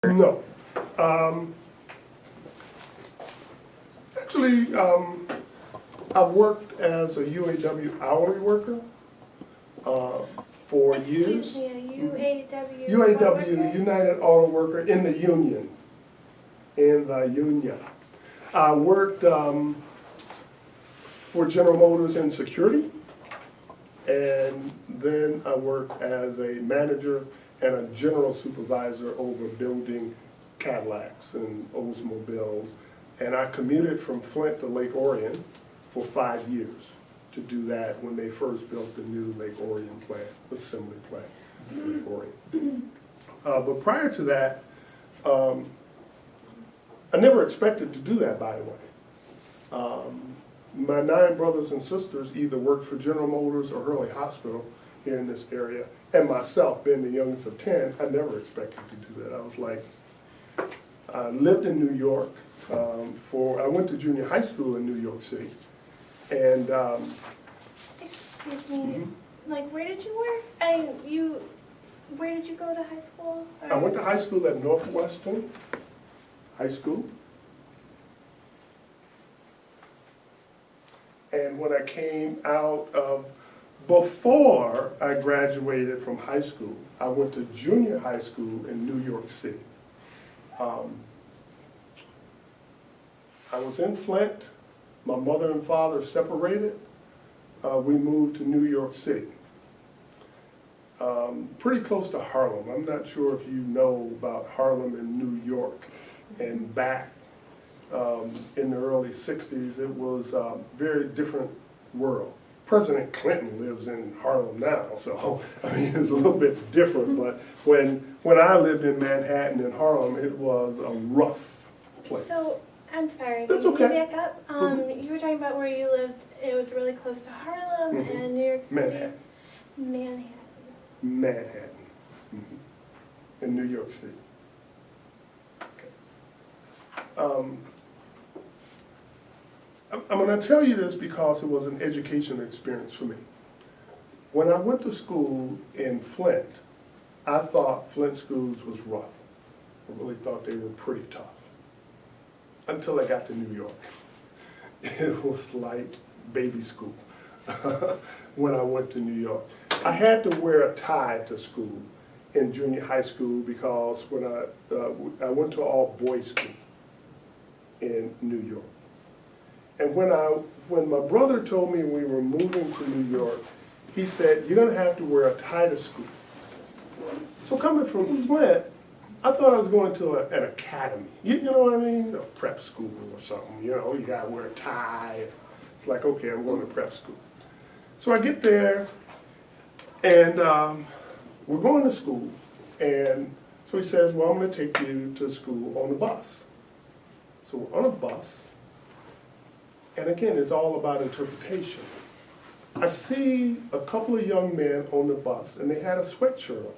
No. Um, actually, I worked as a UAW hourly worker for years. Excuse me, a UAW. UAW, worker? United Auto Worker, in the union. In the union. I worked for General Motors in security, and then I worked as a manager and a general supervisor over building Cadillacs and Oldsmobiles. And I commuted from Flint to Lake Orion for 5 years to do that when they first built the new Lake Orion plant, assembly plant, in Lake Orion. But prior to that, I never expected to do that, by the way. My 9 brothers and sisters either worked for General Motors or Hurley Hospital here in this area, and myself, being the youngest of 10, I never expected to do that. I was like, I lived in New York I went to junior high school in New York City, and Excuse me, like where did you work? Where did you go to high school? Or? I went to high school at Northwestern High School. And when I came out of, before I graduated from high school, I went to junior high school in New York City. I was in Flint. My mother and father separated. We moved to New York City. Pretty close to Harlem. I'm not sure if you know about Harlem in New York. And back in the early 60s, it was a very different world. President Clinton lives in Harlem now, so I mean it's a little bit different. But when I lived in Manhattan and Harlem, it was a rough place. So I'm sorry. That's can okay. you back up? You were talking about where you lived. It was really close to Harlem and New York City. Manhattan. Manhattan. Manhattan, in New York City. Okay. I'm going to tell you this because it was an educational experience for me. When I went to school in Flint, I thought Flint schools was rough. I really thought they were pretty tough. Until I got to New York. It was like baby school when I went to New York. I had to wear a tie to school in junior high school because when I went to all boys school in New York. And when my brother told me we were moving to New York, he said, "You're going to have to wear a tie to school." So coming from Flint, I thought I was going to an academy. You know what I mean? A prep school or something. You know, you got to wear a tie. It's like, okay, I'm going to prep school. So I get there, and we're going to school. And so he says, "Well, I'm going to take you to school on the bus." So we're on a bus. And again, it's all about interpretation. I see a couple of young men on the bus, and they had a sweatshirt on.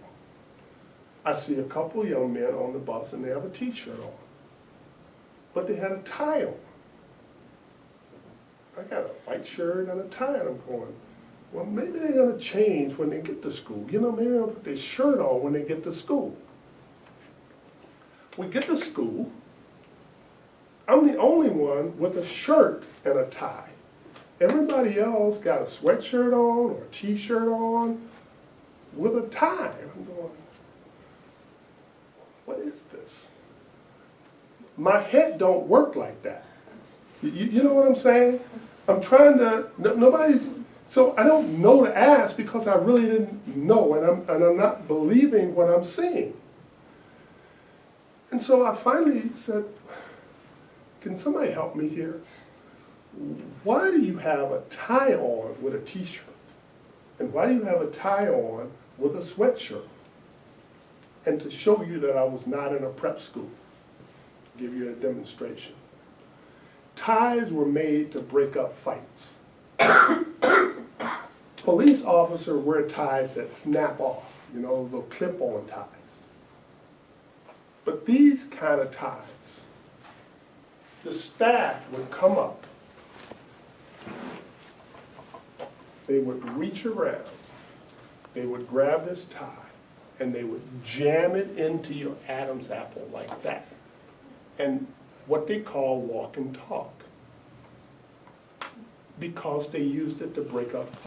I see a couple of young men on the bus, and they have a t-shirt on. But they had a tie on. I got a white shirt and a tie, and I'm going, well, maybe they're going to change when they get to school. You know, maybe they'll put their shirt on when they get to school. We get to school. I'm the only one with a shirt and a tie. Everybody else got a sweatshirt on or a t-shirt on with a tie. I'm going, what is this? My head don't work like that. You know what I'm saying? I'm trying to, nobody's, so I don't know to ask because I really didn't know, and I'm not believing what I'm seeing. And so I finally said, can somebody help me here? Why do you have a tie on with a t-shirt? And why do you have a tie on with a sweatshirt? And to show you that I was not in a prep school, give you a demonstration. Ties were made to break up fights. Police officers wear ties that snap off, you know, little clip-on ties. But these kind of ties, the staff would come up, they would reach around, they would grab this tie, and they would jam it into your Adam's apple like that. And what they call walk and talk. Because they used it to break up